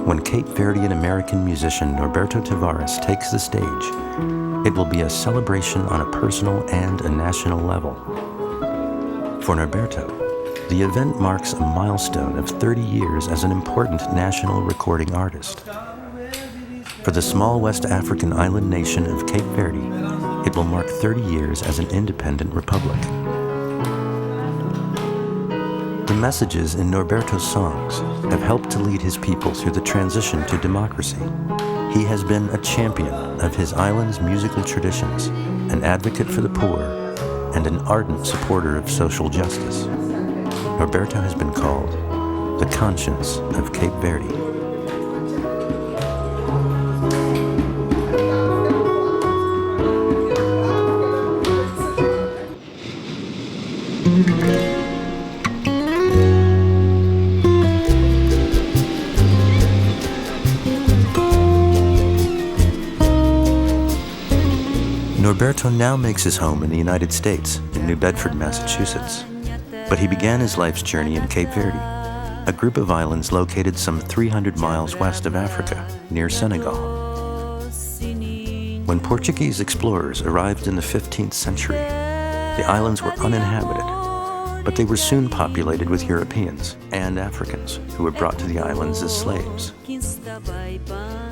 when Cape Verdean American musician Norberto Tavares takes the stage, it will be a celebration on a personal and a national level. For Norberto, the event marks a milestone of 30 years as an important national recording artist. For the small West African island nation of Cape Verde, it will mark 30 years as an independent republic. The messages in Norberto's songs have helped to lead his people through the transition to democracy. He has been a champion of his island's musical traditions, an advocate for the poor, and an ardent supporter of social justice. Norberto has been called the conscience of Cape Verde. Norberto now makes his home in the United States, in New Bedford, Massachusetts. But he began his life's journey in Cape Verde, a group of islands located some 300 miles west of Africa, near Senegal. When Portuguese explorers arrived in the 15th century, the islands were uninhabited, but they were soon populated with Europeans and Africans who were brought to the islands as slaves.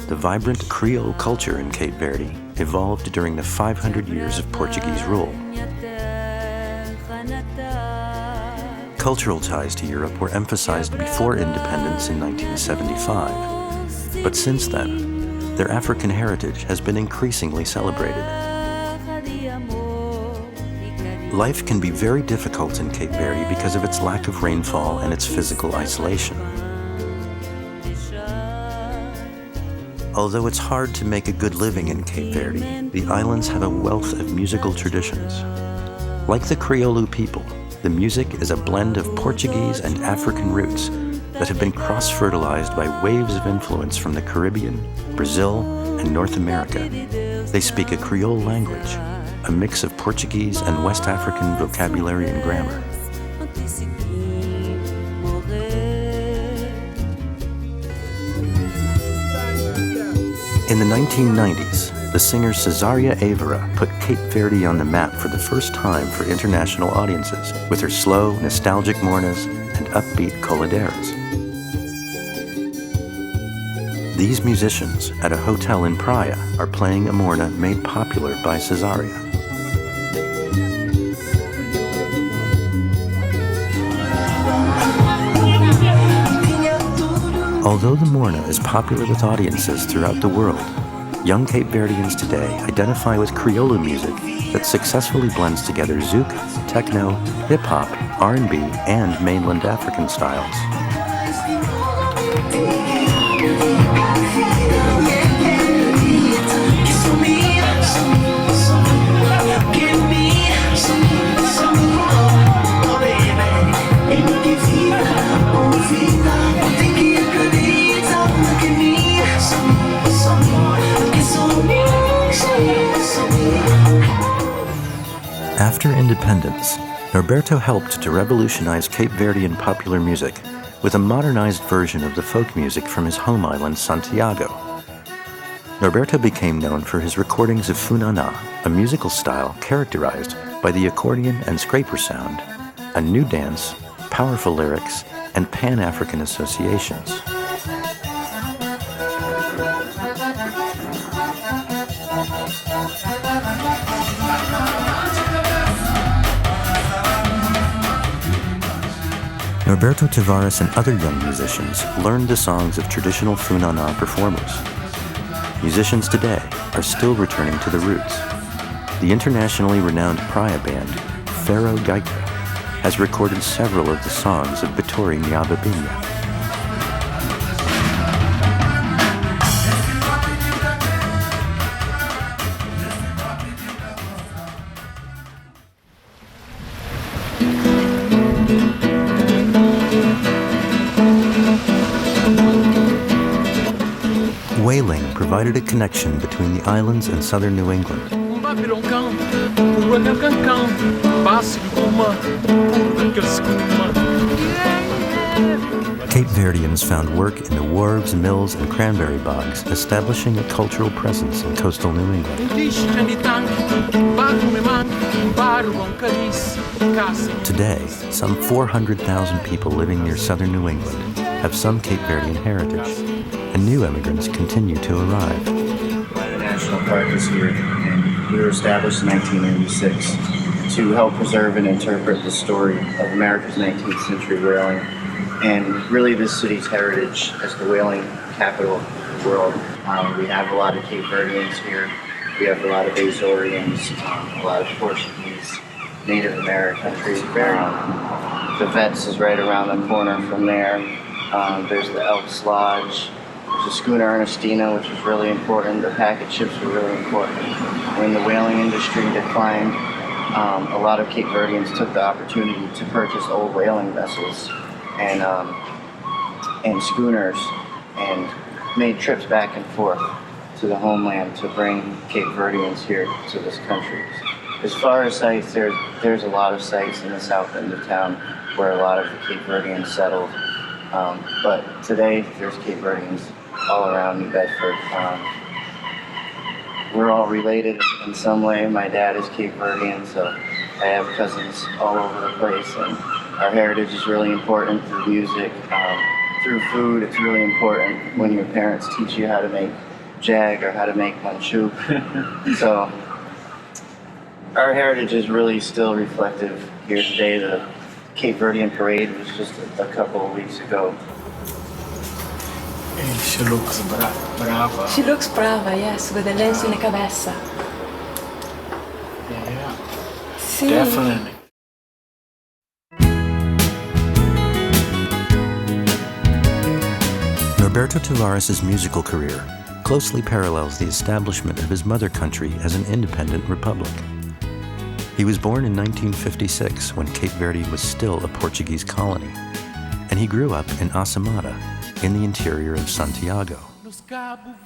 The vibrant Creole culture in Cape Verde evolved during the 500 years of Portuguese rule. Cultural ties to Europe were emphasized before independence in 1975, but since then, their African heritage has been increasingly celebrated. Life can be very difficult in Cape Verde because of its lack of rainfall and its physical isolation. Although it's hard to make a good living in Cape Verde, the islands have a wealth of musical traditions. Like the Criollo people, the music is a blend of Portuguese and African roots that have been cross-fertilized by waves of influence from the Caribbean, Brazil, and North America. They speak a Creole language, a mix of Portuguese and West African vocabulary and grammar. In the 1990s, the singer Cesaria Évora put Cape Verde on the map for the first time for international audiences with her slow, nostalgic mornas and upbeat coladeras. These musicians at a hotel in Praia are playing a morna made popular by Cesaria. Although the morna is popular with audiences throughout the world, young Cape Verdeans today identify with Criollo music that successfully blends together zouk, techno, hip-hop, R&B, and mainland African styles. After independence, Norberto helped to revolutionize Cape Verdean popular music with a modernized version of the folk music from his home island, Santiago. Norberto became known for his recordings of funana, a musical style characterized by the accordion and scraper sound, a new dance, powerful lyrics, and Pan-African associations. Norberto Tavares and other young musicians learned the songs of traditional funana performers. Musicians today are still returning to the roots. The internationally renowned Praia band, Faro Gaita, has recorded several of the songs of Bittori Nyababinha. Whaling provided a connection between the islands and southern New England. Cape Verdeans found work in the wharves, mills, and cranberry bogs, establishing a cultural presence in coastal New England. Today, some 400,000 people living near southern New England have some Cape Verdean heritage, and new immigrants continue to arrive. The National Park is here, and we were established in 1986 to help preserve and interpret the story of America's 19th century whaling, and really this city's heritage as the whaling capital of the world. We have a lot of Cape Verdeans here. We have a lot of Azorians, a lot of Portuguese, Native American, Tracy Bering. The Vets is right around the corner from there. There's the Elks Lodge. There's the schooner Ernestina, which is really important. The packet ships were really important. When the whaling industry declined, a lot of Cape Verdeans took the opportunity to purchase old whaling vessels and schooners and made trips back and forth to the homeland to bring Cape Verdeans here to this country. As far as sites, there's a lot of sites in the south end of town where a lot of the Cape Verdeans settled. But today, there's Cape Verdeans all around New Bedford. We're all related in some way. My dad is Cape Verdean, so I have cousins all over the place. And our heritage is really important through music, through food. It's really important when your parents teach you how to make jag or how to make manchoop. So our heritage is really still reflective here today. The Cape Verdean parade was just a couple of weeks ago. She looks brava. She looks brava, yes, with the lens in the cabeza. Yeah, Sí. definitely. Norberto Tavares' musical career closely parallels the establishment of his mother country as an independent republic. He was born in 1956 when Cape Verde was still a Portuguese colony, and he grew up in Asamara, in the interior of Santiago.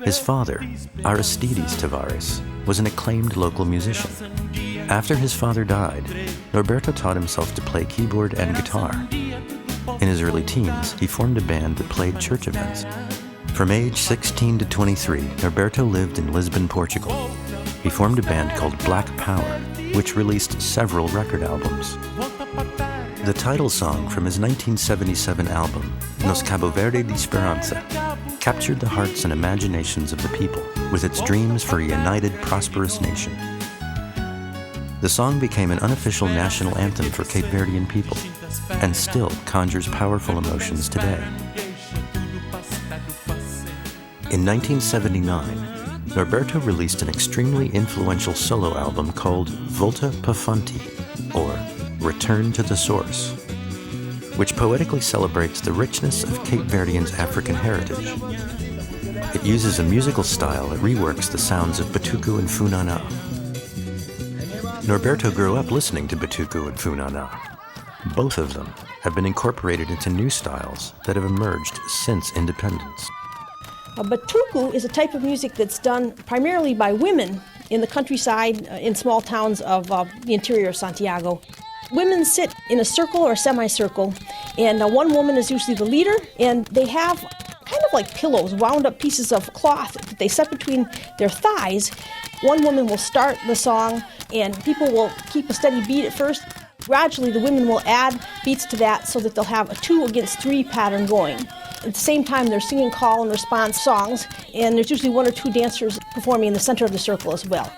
His father, Aristides Tavares, was an acclaimed local musician. After his father died, Norberto taught himself to play keyboard and guitar. In his early teens, he formed a band that played church events. From age 16 to 23, Norberto lived in Lisbon, Portugal. He formed a band called Black Power, which released several record albums. The title song from his 1977 album, Nos Cabo Verde de Esperanza, captured the hearts and imaginations of the people with its dreams for a united, prosperous nation. The song became an unofficial national anthem for Cape Verdean people and still conjures powerful emotions today. In 1979, Norberto released an extremely influential solo album called Volta pa Fonte, or Return to the Source, which poetically celebrates the richness of Cape Verdeans' African heritage. It uses a musical style that reworks the sounds of Batuku and Funana. Norberto grew up listening to Batuku and Funana. Both of them have been incorporated into new styles that have emerged since independence. Batuku is a type of music that's done primarily by women in the countryside, in small towns of the interior of Santiago. Women sit in a circle or a semicircle, and one woman is usually the leader, and they have kind of like pillows, wound up pieces of cloth that they set between their thighs. One woman will start the song, and people will keep a steady beat at first. Gradually, the women will add beats to that so that they'll have a 2 against 3 pattern going. At the same time, they're singing call and response songs, and there's usually 1 or 2 dancers performing in the center of the circle as well.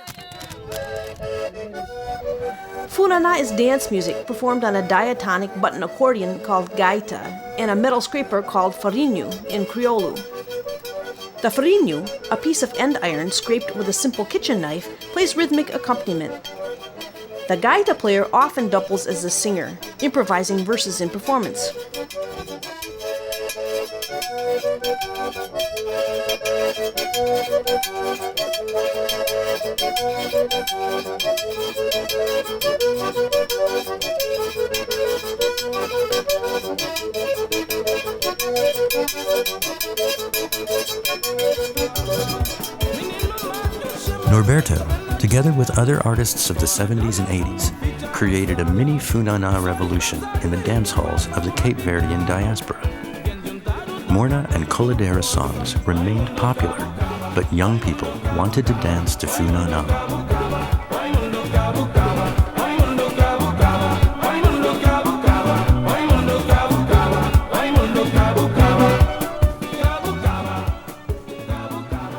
Funana is dance music performed on a diatonic button accordion called gaita and a metal scraper called farinho in Crioulo. The farinho, a piece of end iron scraped with a simple kitchen knife, plays rhythmic accompaniment. The gaita player often doubles as a singer, improvising verses in performance. Norberto, together with other artists of the 70s and 80s, created a mini Funana revolution in the dance halls of the Cape Verdean diaspora. Morna and Coladera songs remained popular, but young people wanted to dance to Funanam.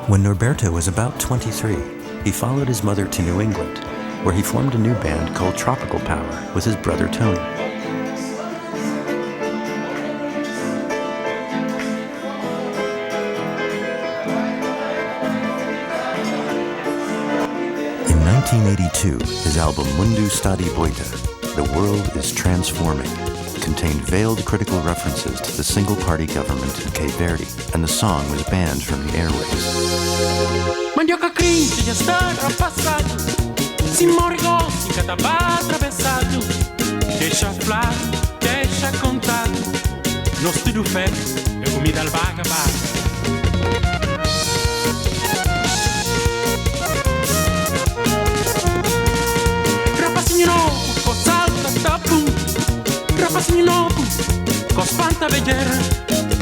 When Norberto was about 23, he followed his mother to New England, where he formed a new band called Tropical Power with his brother Tony. In 1982, his album Mundu Stadi Boita, The World is Transforming, contained veiled critical references to the single-party government in Cape Verde, and the song was banned from the airwaves. Mandioca crente já está passado, se morre gosto, cada bar atravessado. Deixa falar, deixa contar, nós tudo feito, é comida al vaga-vaga. Rapazinho novo, com salta, tapum. Rapazinho novo, com espanta vegueira.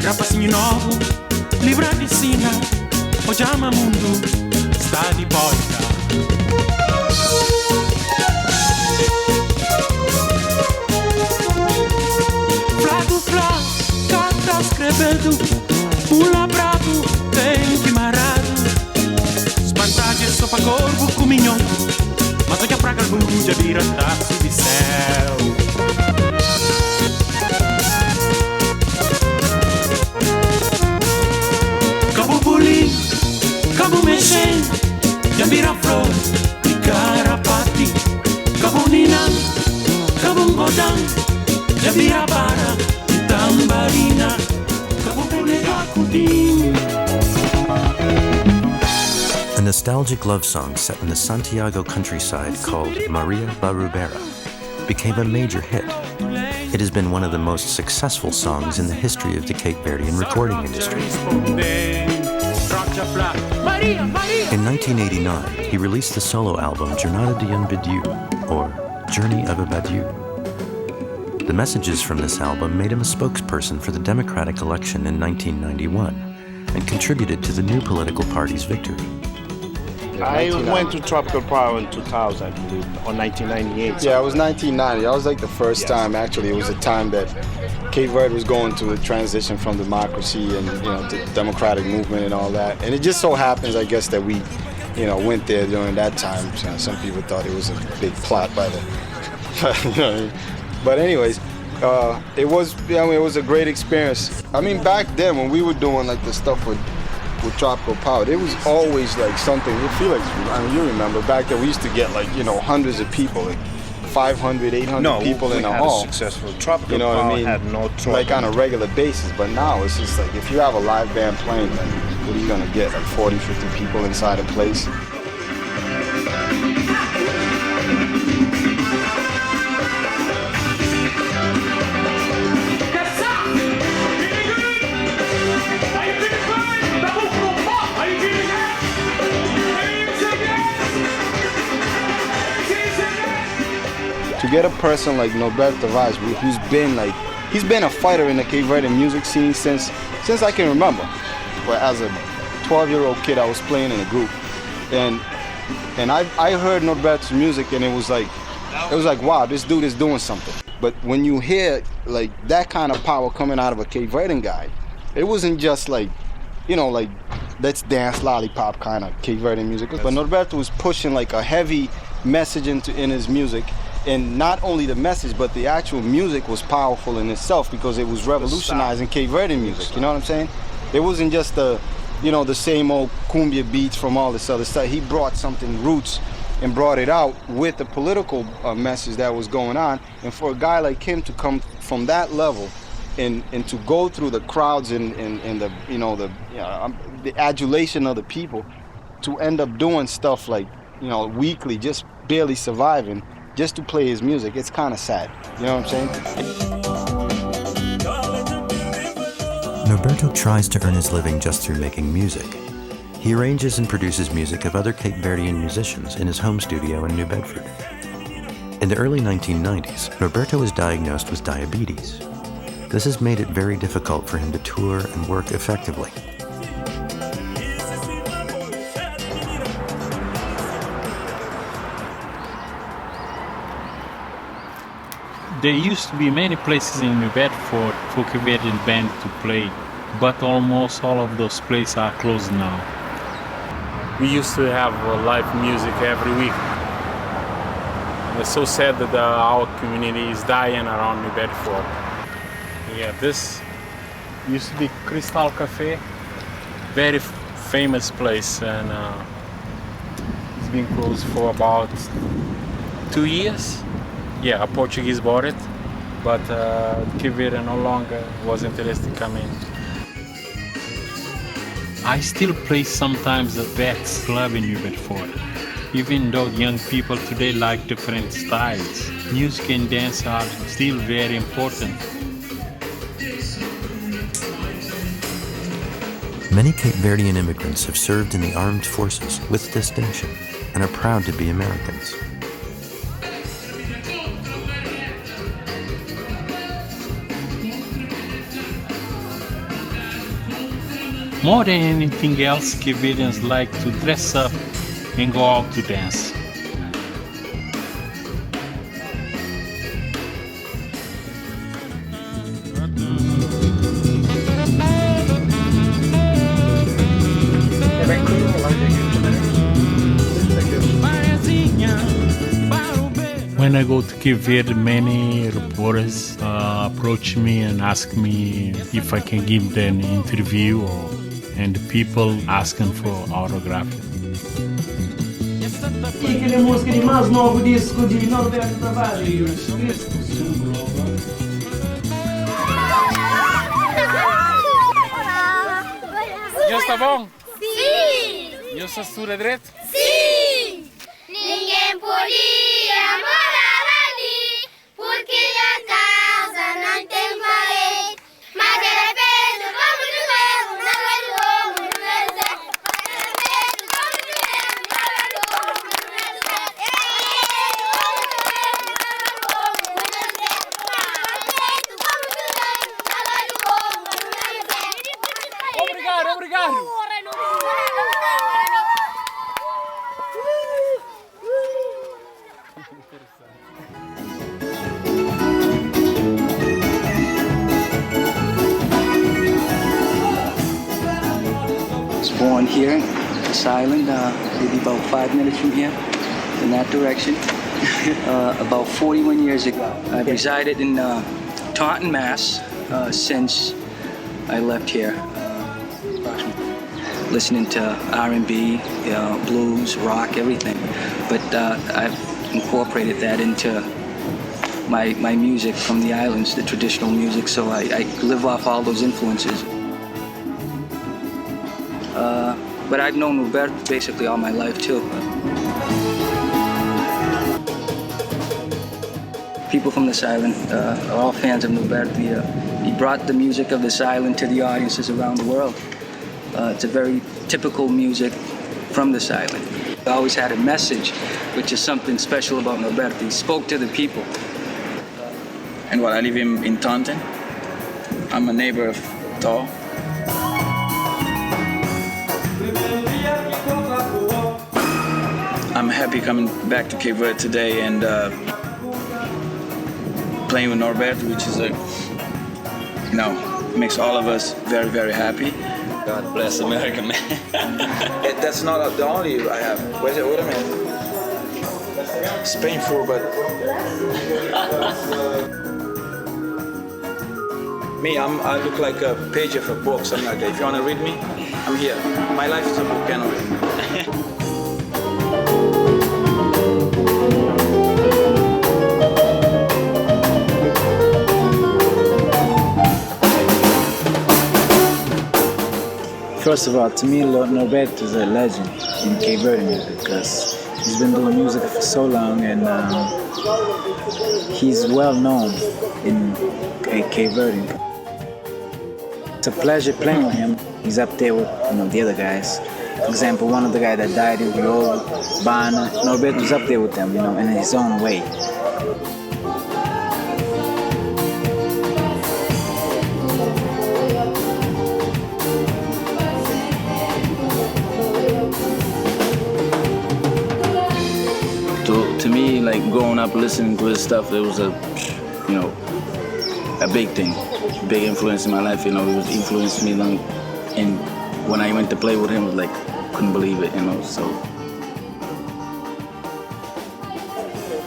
Rapazinho novo, livra de sina, o chama mundo, está de boita. Flago, flago, cata escrevendo, pula bravo, tem que marado. Espantagem só pra corvo com minhão, mas olha pra galbuja já vira taço de céu. Cabo bolinho, cabo mexendo, já vira flor de carapati. Cabo ninão, cabo godão, já vira vara de tambarina. Cabo bolega cudinho. A nostalgic love song set in the Santiago countryside called Maria Barubera became a major hit. It has been one of the most successful songs in the history of the Cape Verdean recording industry. In 1989, he released the solo album Jornada de Badiou, or Journey of a Badiou. The messages from this album made him a spokesperson for the Democratic election in 1991 and contributed to the new political party's victory. I went to Tropical Power in 2000, I believe, or 1998. Yeah, it was 1990. That was like the first time, actually. It was a time that Cape Verde was going through a transition from democracy and, the democratic movement and all that. And it just so happens, I guess, that we, went there during that time. Some people thought it was a big plot by the, But anyways, it was a great experience. I mean, back then when we were doing like the stuff with Tropical Power, it was always like something. You feel like, you remember back then we used to get like hundreds of people, like 500, 800 people in a hall. A successful Tropical you know what Power I mean? had no trouble. Like on a regular basis. But now it's just like if you have a live band playing, like, what are you gonna get? Like 40, 50 people inside a place. To get a person like Norberto Tavares, who's he's been a fighter in the Cape Verdean music scene since I can remember. But as a 12-year-old kid, I was playing in a group, and I heard Norberto's music, and it was like, wow, this dude is doing something. But when you hear like that kind of power coming out of a Cape Verdean guy, it wasn't just like, like let's dance lollipop kind of Cape Verdean music. But Norberto was pushing like a heavy message in his music. And not only the message, but the actual music was powerful in itself because it was revolutionizing Cape Verdean music. You know what I'm saying? It wasn't just the same old cumbia beats from all this other stuff. He brought something roots and brought it out with the political message that was going on. And for a guy like him to come from that level and to go through the crowds and the the adulation of the people, to end up doing stuff like weekly, just barely surviving. Just to play his music, it's kind of sad. You know what I'm saying? Norberto tries to earn his living just through making music. He arranges and produces music of other Cape Verdean musicians in his home studio in New Bedford. In the early 1990s, Norberto was diagnosed with diabetes. This has made it very difficult for him to tour and work effectively. There used to be many places in New Bedford for Cape Verdean band to play, but almost all of those places are closed now. We used to have live music every week. It's so sad that our community is dying around New Bedford. Yeah, this used to be Crystal Cafe, very famous place, and it's been closed for about 2 years. Yeah, a Portuguese bought it, but Cape Verde no longer was interested to come in. I still play sometimes at Bet's Club in New Bedford. Even though young people today like different styles, music and dance are still very important. Many Cape Verdean immigrants have served in the armed forces with distinction and are proud to be Americans. More than anything else, Cape Verdeans like to dress up and go out to dance. When I go to Cape Verde, many reporters approach me and ask me if I can give them an interview, and people asking for autograph. E aquele música de mais novo disco de Norberto Tavares. Já está bom? Sim! Já está tudo direito? Sim! Ninguém podia morar ali, porque a casa não tem parede. Mas era feito como de mesmo, não era como no deserto. Era feito como de mesmo, não era como no deserto. Era feito como de mesmo, não era como no deserto. Era feito como de mesmo, não era como no deserto. Obrigado, obrigado! Born here, this island, maybe about 5 minutes from here, in that direction. About 41 years ago, I've resided in Taunton, Mass, since I left here. Listening to R&B, blues, rock, everything. But I've incorporated that into my music from the islands, the traditional music. So I live off all those influences. But I've known Roberto basically all my life too. People from this island are all fans of Roberto. He brought the music of this island to the audiences around the world. It's a very typical music from this island. He always had a message, which is something special about Roberto. He spoke to the people. And I live in Taunton. I'm a neighbor of Thor. I'm happy coming back to Cape Verde today and playing with Norberto, which is makes all of us very, very happy. God bless America, man. That's not the only I have. Wait a minute. It's painful, but me, I look like a page of a book, something like that. If you want to read me, I'm here. My life is a book, anyway. First of all, to me, Norberto is a legend in Cape Verde music because he's been doing music for so long and he's well known in Cape Verde. It's a pleasure playing with him. He's up there with the other guys. For example, one of the guys that died in Rio, Bana, Norberto's up there with them, in his own way. like growing up listening to his stuff, it was a big thing, big influence in my life. It was influenced me long, and when I went to play with him, it was like couldn't believe it. So.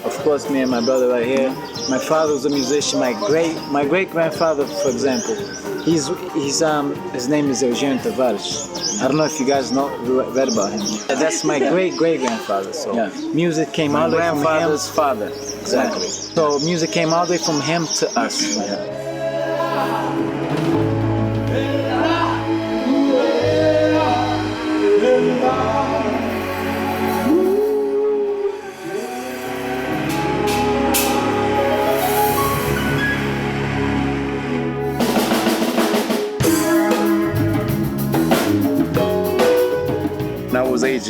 Of course, me and my brother right here. My father was a musician. My great grandfather, for example, his name is Eugenio Tavares. I don't know if you guys read about him. That's my great grandfather. So music came all the way from grandfather's father. Exactly. So music came all the way from him to us. I was age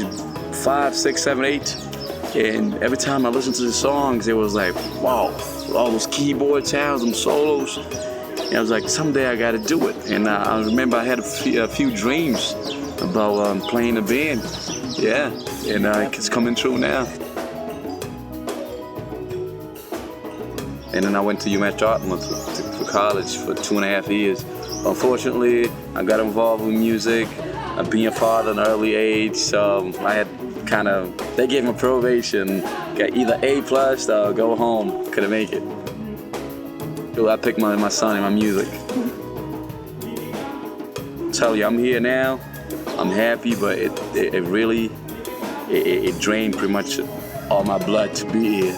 5, 6, 7, 8, and every time I listened to the songs, it was like, wow, all those keyboard sounds and solos. And I was like, someday I got to do it. And I remember I had a few dreams about playing a band. Yeah, and it's coming true now. And then I went to UMass Dartmouth for college for 2.5 years. Unfortunately, I got involved with music. Being a father at an early age, so I had they gave me probation, got either A+ or go home, couldn't make it. So I picked my son and my music. Tell you, I'm here now, I'm happy, but it really drained pretty much all my blood to be here.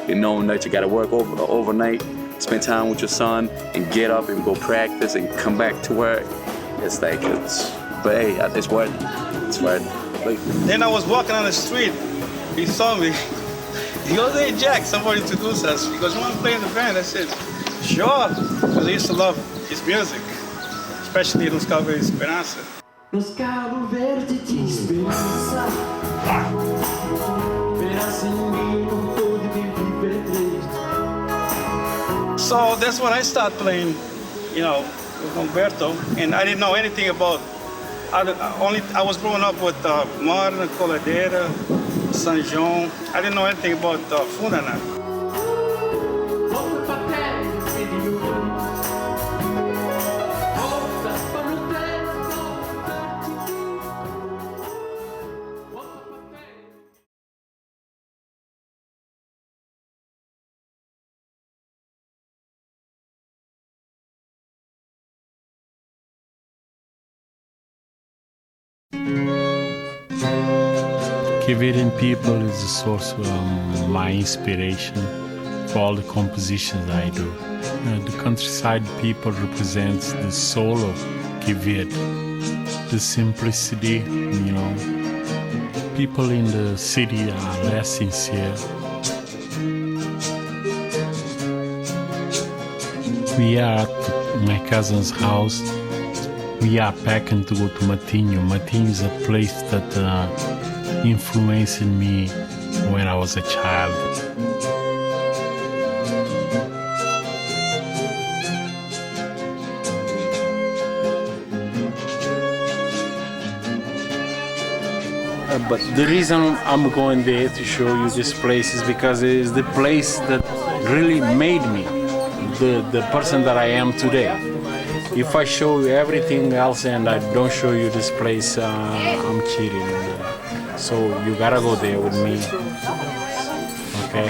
And knowing that you gotta work overnight, spend time with your son, and get up and go practice and come back to work. But hey, it's worth it. It's worth it. Then I was walking on the street. He saw me. He goes, "Hey, Jack, somebody introduced us." He goes, "You want to play in the band?" I said, "Sure," because I used to love his music, especially Nos Cabo Verde Esperança. Nos Cabo Verde de Esperança, verás ninguém por todo que vive triste. So that's when I started playing, with Humberto, and I didn't know anything about. I was growing up with Martin, Coladeira, San João. I didn't know anything about Funana. Cape Verdean people is the source of my inspiration for all the compositions I do. The countryside people represents the soul of Cape Verde, the simplicity, People in the city are less sincere. We are at my cousin's house. We are packing to go to Matinho. Matinho is a place that influenced me when I was a child. But the reason I'm going there to show you this place is because it is the place that really made me the person that I am today. If I show you everything else and I don't show you this place, I'm cheating. So you gotta go there with me, okay?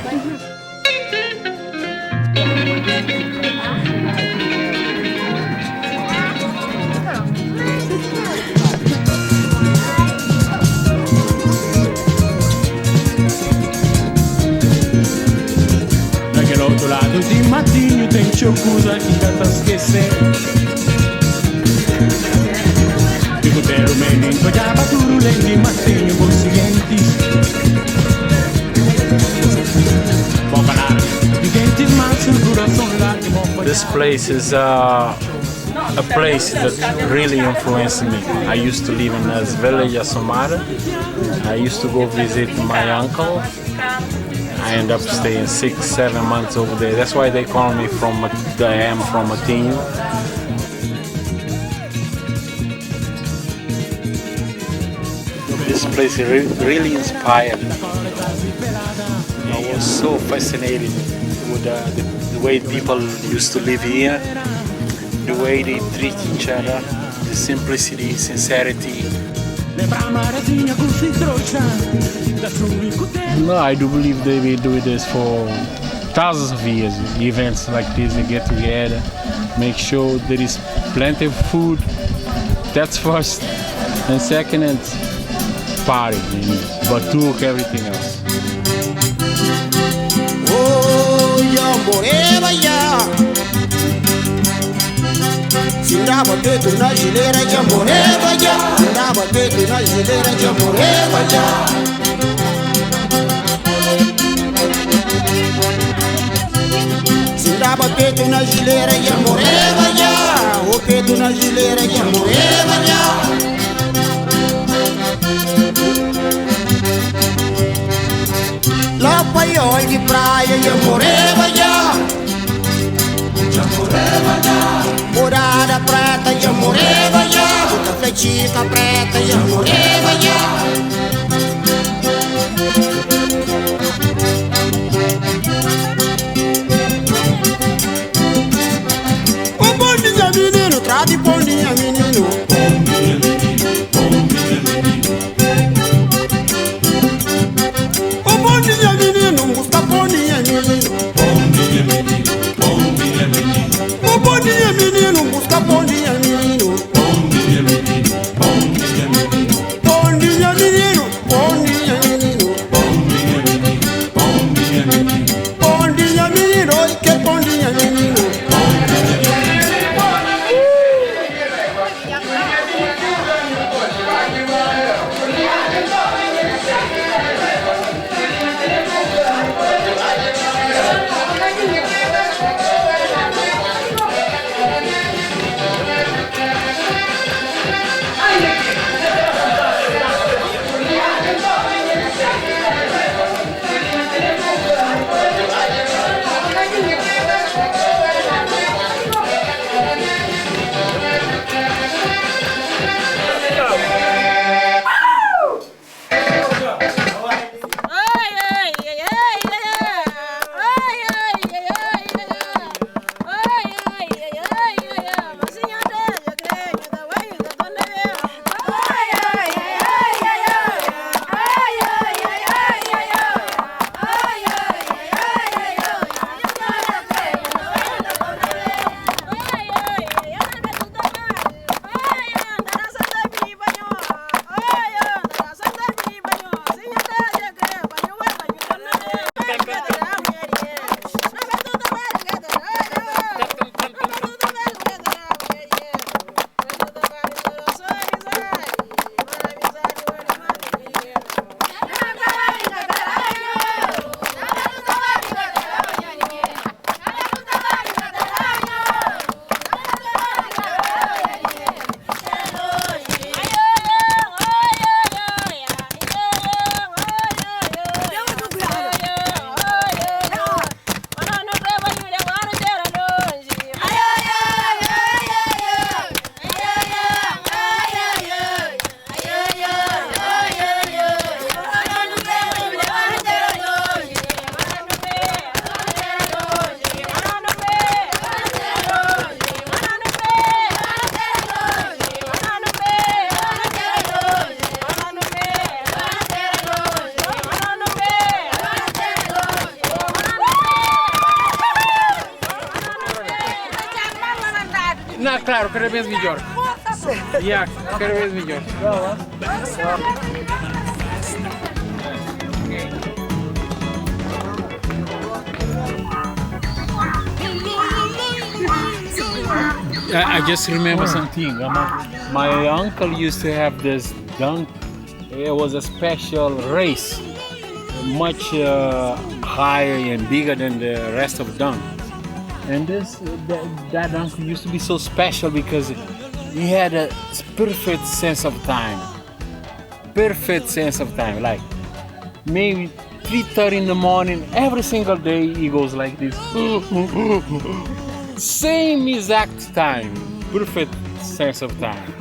Daquele outro lado de Matinho tem chocusa que canta esquecer. Fico menino, olhava duro, lente, Matinho, conscientes. This place is a place that really influenced me. I used to live in this village, Assomara. I used to go visit my uncle. I ended up staying 6-7 months over there. That's why they call me from Matinho. This place really inspired me. I was so fascinated with the way people used to live here, the way they treat each other, the simplicity, sincerity. No, I do believe they will do this for thousands of years. Events like this, they get together, make sure there is plenty of food. That's first. And second, it's party, batuk, everything else. Oh, Yamboreva, ya. Sindaba tetu na jilera Yamboreva, ya. Sindaba tetu na jilera Yamboreva, ya. Sindaba tetu na jilera Yamboreva, ya. O tetu na jilera Yamboreva, ya. La paiol de praia e Yamboreva, ya. Yamboreva, ya. Morada preta e Yamboreva, ya. Café chica preta e Yamboreva, ya. O bondinha menino, trade bondinha menino. Bondinha menino, busca bondinha menino. O bondinha menino, busca bondinha menino. Bondinha menino, bondinha menino. Bondinha menino, bondinha menino. Bondinha menino, bondinha menino. Oi, que bondinha menino. No, claro, cada vez melhor. Yeah, cada vez melhor. I just remember something. My uncle used to have this dunk. It was a special race, much higher and bigger than the rest of dunk. And that uncle used to be so special because he had a perfect sense of time. Perfect sense of time. Like maybe 3:30 in the morning, every single day he goes like this. Same exact time. Perfect sense of time.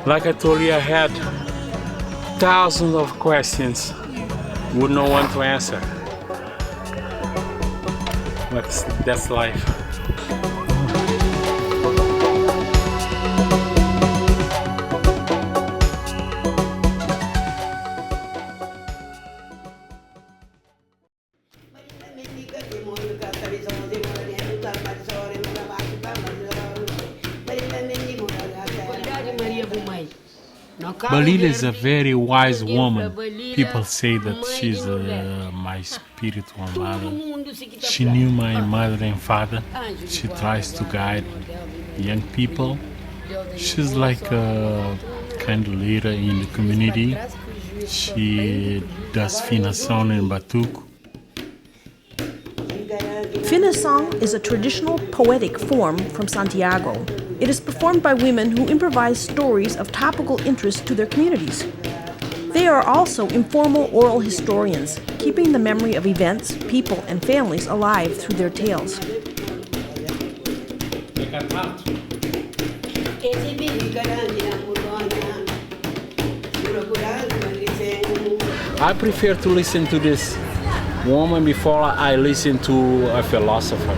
Like I told you, I had thousands of questions with no one to answer. But that's life. Balila is a very wise woman. People say that she's my spiritual mother. She knew my mother and father. She tries to guide young people. She's like a kind of leader in the community. She does Fina song in Batuco. Fina song is a traditional poetic form from Santiago. It is performed by women who improvise stories of topical interest to their communities. They are also informal oral historians, keeping the memory of events, people, and families alive through their tales. I prefer to listen to this woman before I listen to a philosopher.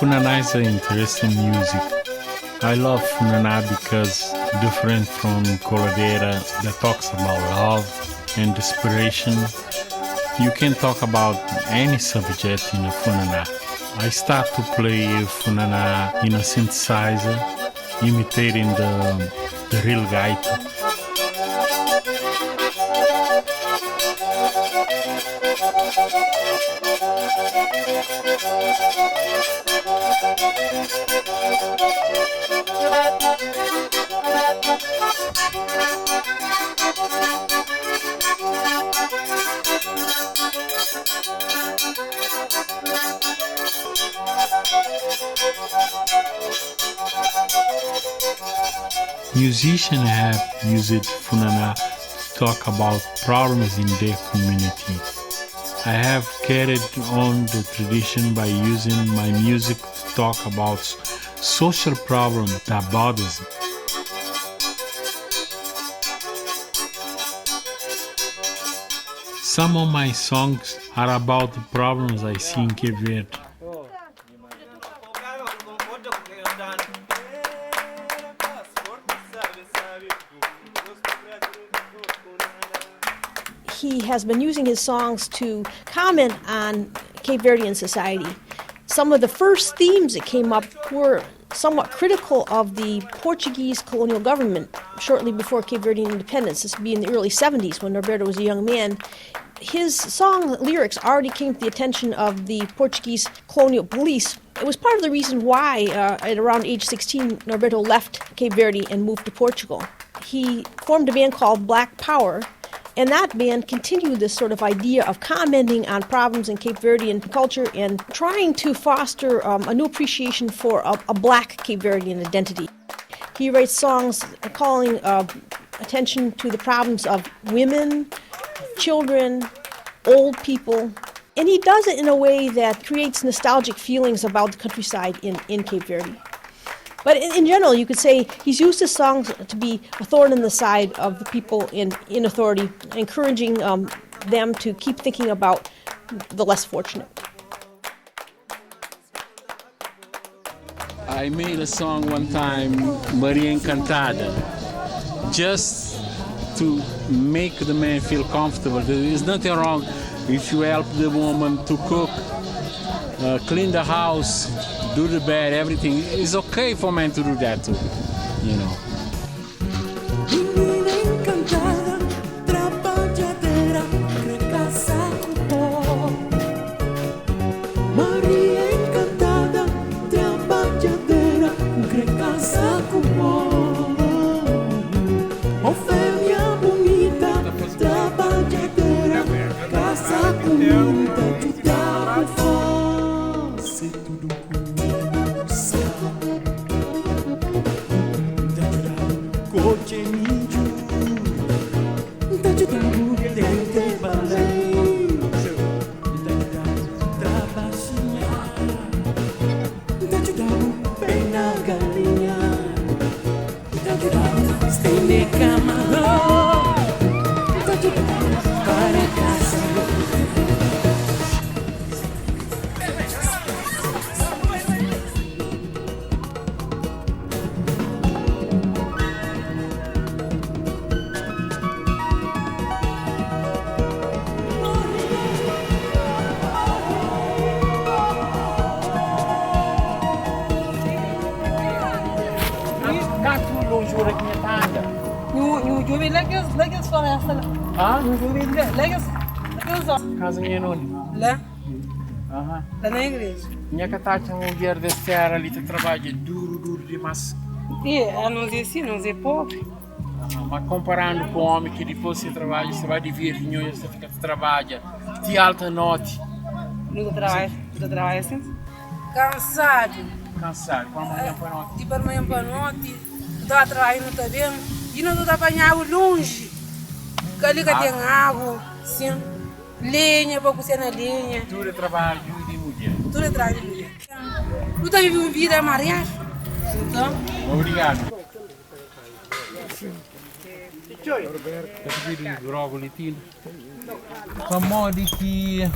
Funaná is an interesting music. I love Funaná because different from Coladeira that talks about love and desperation. You can talk about any subject in a Funaná. I start to play Funaná in a synthesizer, imitating the real gaita. Musicians have used Funaná to talk about problems in their community. I have carried on the tradition by using my music to talk about social problems that bothers me. Some of my songs are about the problems I see in Cape Verde. He has been using his songs to comment on Cape Verdean society. Some of the first themes that came up were somewhat critical of the Portuguese colonial government shortly before Cape Verdean independence. This would be in the early 70s when Norberto was a young man. His song lyrics already came to the attention of the Portuguese colonial police. It was part of the reason why, at around age 16, Norberto left Cape Verde and moved to Portugal. He formed a band called Black Power, and that band continued this sort of idea of commenting on problems in Cape Verdean culture and trying to foster a new appreciation for a black Cape Verdean identity. He writes songs calling attention to the problems of women, children, old people, and he does it in a way that creates nostalgic feelings about the countryside in Cape Verde. But in general, you could say he's used his songs to be a thorn in the side of the people in authority, encouraging them to keep thinking about the less fortunate. I made a song one time, Maria Encantada, just to make the man feel comfortable. There is nothing wrong if you help the woman to cook, clean the house, do the bed, everything. It's okay for men to do that too, you know. de camarão. Para casa. Legas floresta lá. Ah? Legas Casa minha noni. lá. Aham. Lá na igreja. Minha catata uma mulher de serra ali que trabalha duro demais. E ela não diz assim, não diz pobre. Mas comparando com o homem que depois você vai dividir, você fica trabalha, de alta noite. Nunca trabalha assim? Cansado. Cansado, para amanhã para noite. De para amanhã para noite, estou trabalhando também. E não estou apanhando longe. Ali que tem água, sim. Lenha, para cozinhar na lenha. Tudo é trabalho de mulher. Tudo é trabalho de mulher. Tu está vivendo vida a marear? Então? Obrigado. Eu pedi droga ali, para modo que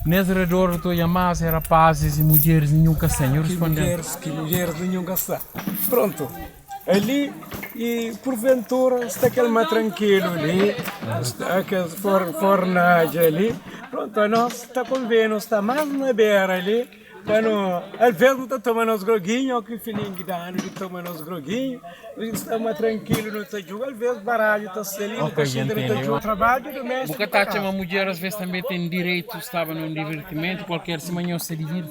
nesse redor estou a mais rapazes e mulheres nenhum castanho. Mulheres nenhum castanho. Pronto. Ali e porventura está aquele mais tranquilo ali, está aquele fornagem ali. Pronto, nós está convendo, está mais na beira ali. Então, às vezes não está tomando os groguinhos, que filhinho que dá anos que toma os groguinhos, está mais tranquilo, não está jogando, às vezes baralho está salindo, está cheio trabalho doméstico. Porque tá uma mulher às vezes também tem direito, estava num divertimento, qualquer semana se divide.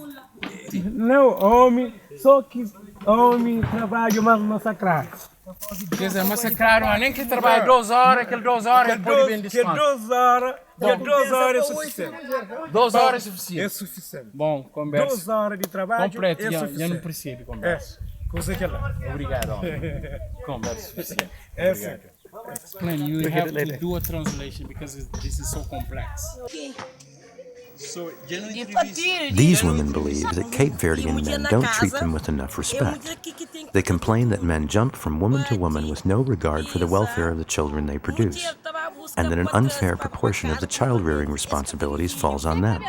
Não, homem, só que homem trabalha mais massacrar. Quer dizer, massacraram, nem que trabalha 2 horas, aquele 2 horas ele pode bem desconto. Que 2 horas, que 2 horas é suficiente. 2 horas é suficiente. É suficiente. Bom, conversa. 2 horas de trabalho completo, é suficiente. Já não percebo conversa. Coisa que lá. Obrigado. Conversa suficiente. Obrigado. Explain, you have to do a translation because this is so complex. These women believe that Cape Verdean men don't treat them with enough respect. They complain that men jump from woman to woman with no regard for the welfare of the children they produce, and that an unfair proportion of the child-rearing responsibilities falls on them.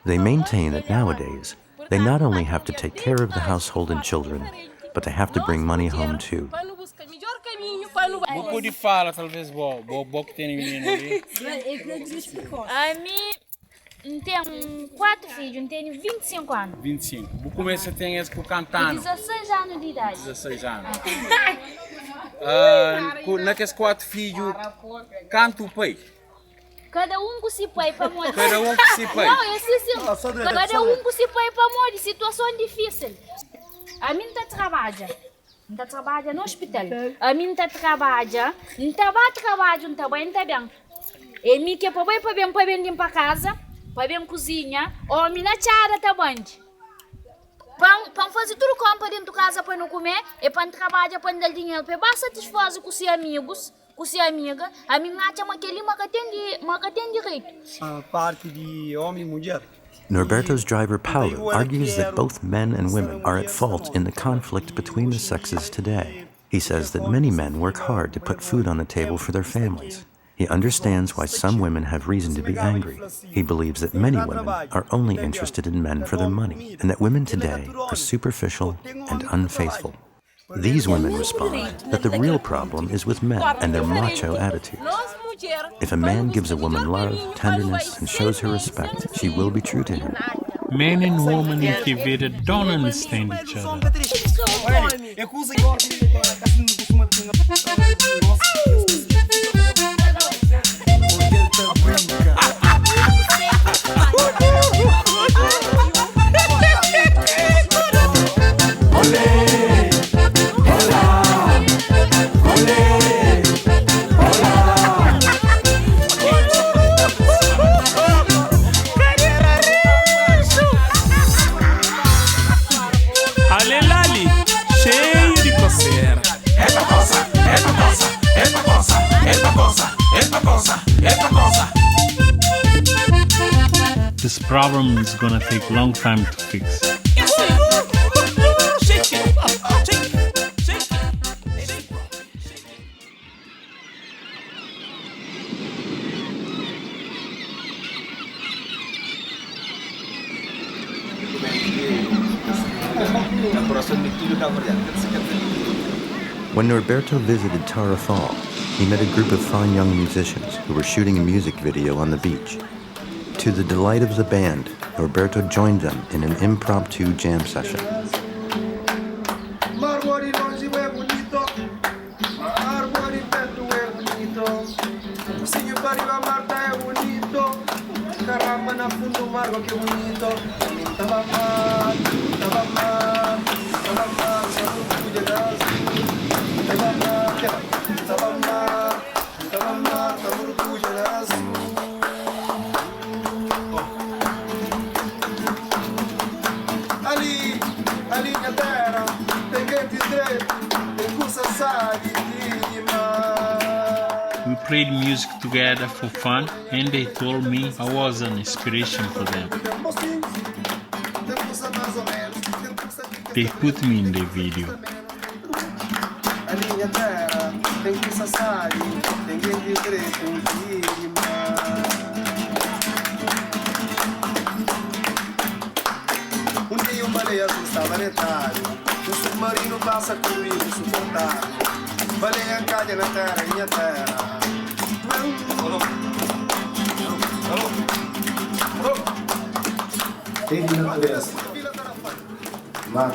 They maintain that nowadays, they not only have to take care of the household and children, but they have to bring money home too. Vou poder falar, talvez, vou que tem menino ali. A mim tenho 4 filhos, tenho 25 anos. 25. Vou começar a ter esse por cantando. 16 anos de idade. 16 anos. Naqueles 4 filhos, canto o pai. Cada um com seu pai para morrer. Cada um com seu pai. Não, é assim. Cada um com seu pai para morrer. Situação difícil. A mim está trabalha. Não trabalha no hospital. A mim está trabalha. Não está bem, não está bem. E mim que é para bem limpar a casa, para bem cozinha, ou mim na chara está bem. Para fazer tudo compra dentro de casa para não comer, e para trabalhar, para dar dinheiro, para satisfazer com os amigos, com as amigas, a mim acha que ele não tem direito. A parte de homem e mulher. Norberto's driver Paulo argues that both men and women are at fault in the conflict between the sexes today. He says that many men work hard to put food on the table for their families. He understands why some women have reason to be angry. He believes that many women are only interested in men for their money, and that women today are superficial and unfaithful. These women respond that the real problem is with men and their macho attitudes. If a man gives a woman love, tenderness, and shows her respect, she will be true to him. Men and women in Quevedo don't understand each other. This problem is gonna take a long time to fix. When Norberto visited Tarrafal, he met a group of fine young musicians who were shooting a music video on the beach. To the delight of the band, Norberto joined them in an impromptu jam session. We played music together for fun, and they told me I was an inspiration for them. They put me in the video. Un dia uma baleia azul estava na etário, submarino passa comigo suportável. Baleia calha na terra, minha terra. Tem natureza. Mas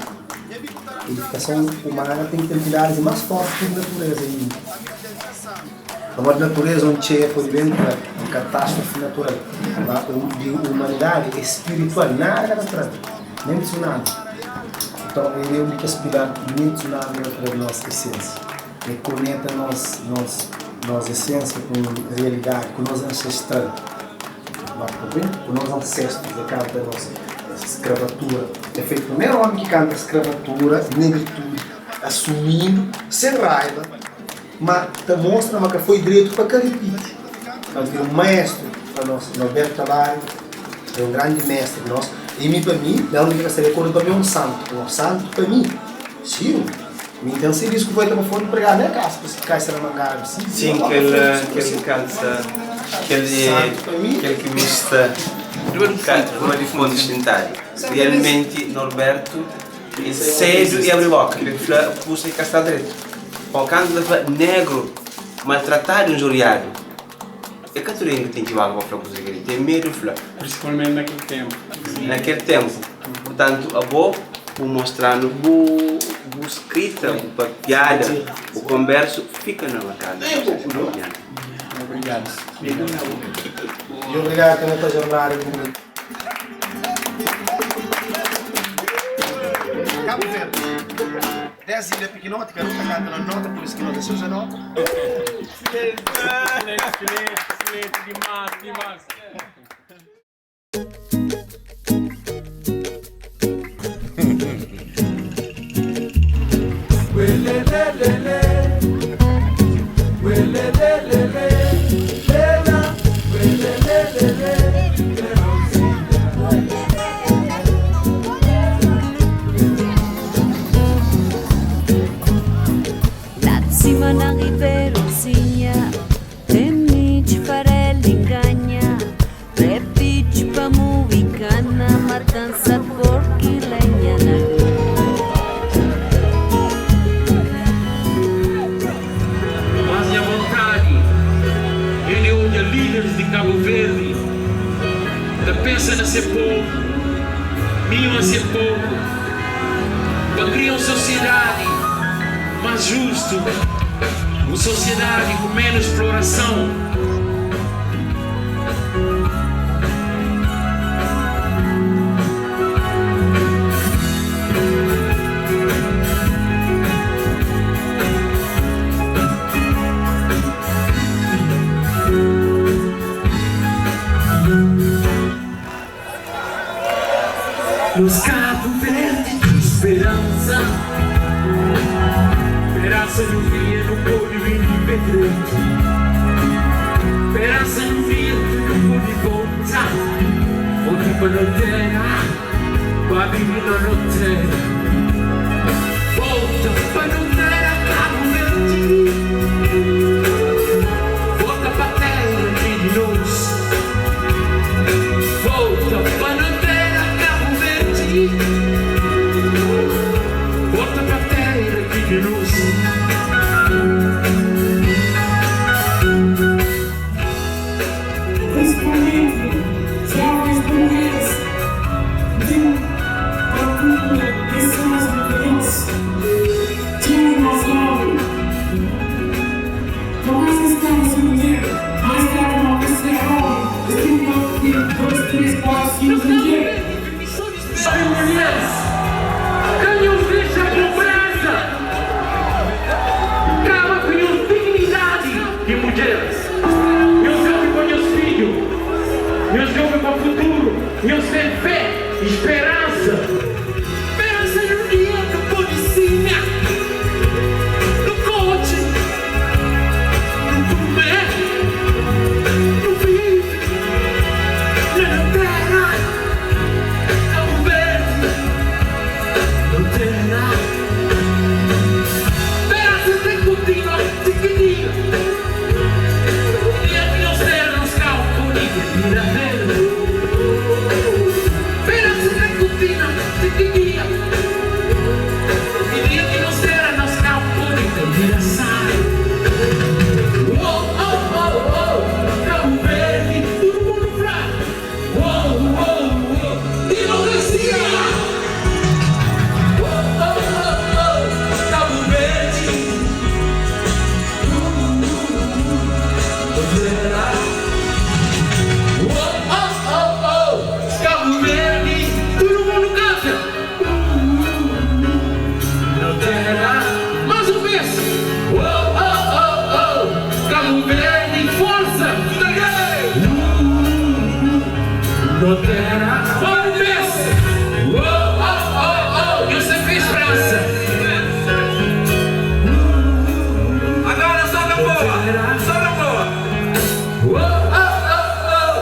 a edificação humana tem que ter pilares mais fortes que a natureza ainda. A natureza onde é, por exemplo, uma catástrofe natural. A humanidade espiritual, nada natural, nem tsunami. Então, ele é o que aspira nem tsunami para a nossa essência. Ele conecta nossa essência com a realidade, com nossa ancestral. Com nossos ancestros, que canta a nossa escravatura. É feito o primeiro homem que canta escravatura, negritude, assumindo, sem raiva, mas mostra que foi direito para que repite. Então, é um maestro para nós, Norberto Tavares, é um grande mestre nosso. E para mim, não me gostaria de para mim um santo para mim, sim. Então, se diz que foi para fora pregar na casa, para se cair na mangaba. Sim, que ele canta, que ele mista uma difunta dentária. Realmente, Norberto é cedo e abre boca, ele puxa e casta direito. Quando canta negro, maltratado e injuriado, é que tu ainda tem que ir para falar com ele, tem medo de falar. Principalmente naquele tempo. Naquele tempo. Portanto, a boa, vou mostrar no escrita, a piada, o converso, fica na casa. Obrigado. E obrigado também por jornada comigo. Cabo Verde. 10 ilhas pequenotas, que não está cantando nota, por isso que não desceu a nota. Excelente, demais. Cima ng Iberosinya, Temich farelli ingagna, Repich pamuvikana, marcanza porchi legnana. Mas a vontade, ele olha líderes de Cabo Verde, pensa a ser pouco, mima a ser pouco, para criar uma sociedade mais justa, uma sociedade com menos exploração. Los Cabo Verde de esperança, esperança no dia no povo independente, esperança no dia no povo voltar, onde para a terra, para viver na terra, volta para a terra Cabo Verde, volta para a terra de nós, volta para a terra Cabo Verde. de luz. Principalmente, jovens mulheres, procura pessoas diferentes, tiram mais logo. Por mais que estamos unidos, mais que a nossa serra, estamos dois, três, quatro, cinco dias. Sabe, mulheres, quem os deixa com pressa, acaba com a dignidade de mulheres. Eu jogo com meus filhos, eu jogo com o futuro, eu sei fé, esperança. Esperança no dia do policinha, no coach, no comer, no vive, na terra, no verde, no terra. Esperança tem contínua, dignidade. Mira verde, pero se recutina, se quería. Y día que no será nos campos ni te mira sai. Oh, oh, oh, oh, Cabo Verde, todo mundo fraco. Oh, oh, oh, democracia. Oh, oh, oh, oh, Cabo Verde. Cabo Verde, todo mundo canta. Não terá mais uma vez. Oh, oh, oh, oh. Cabo Verde, força. Não terá mais uma vez. Oh, oh, oh, oh. Eu sempre fiz esperança. Agora só na boa. Só na boa. Oh, oh, oh, oh.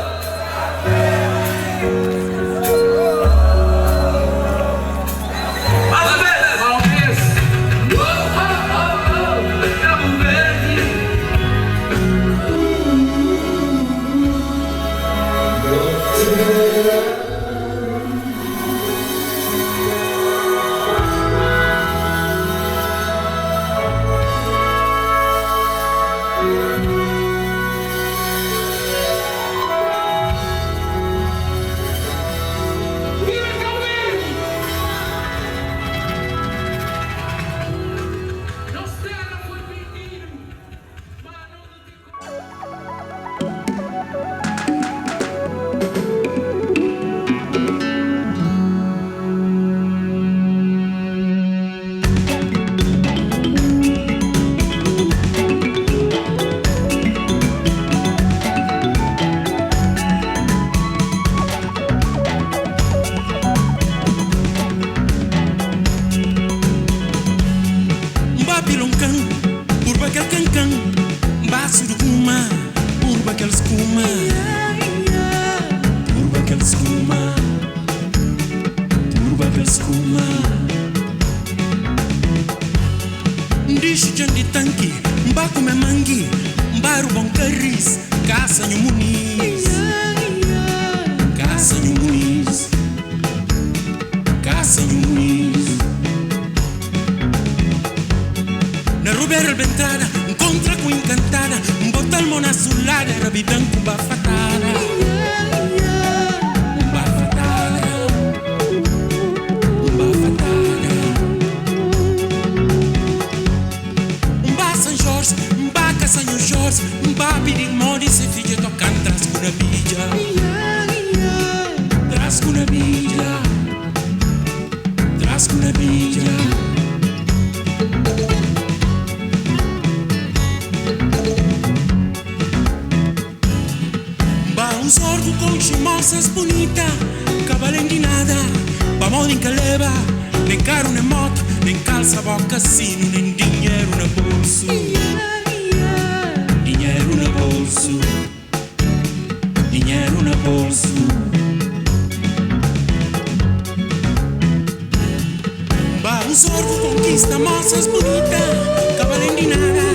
Conquista moças bonitas, cavalo de nada.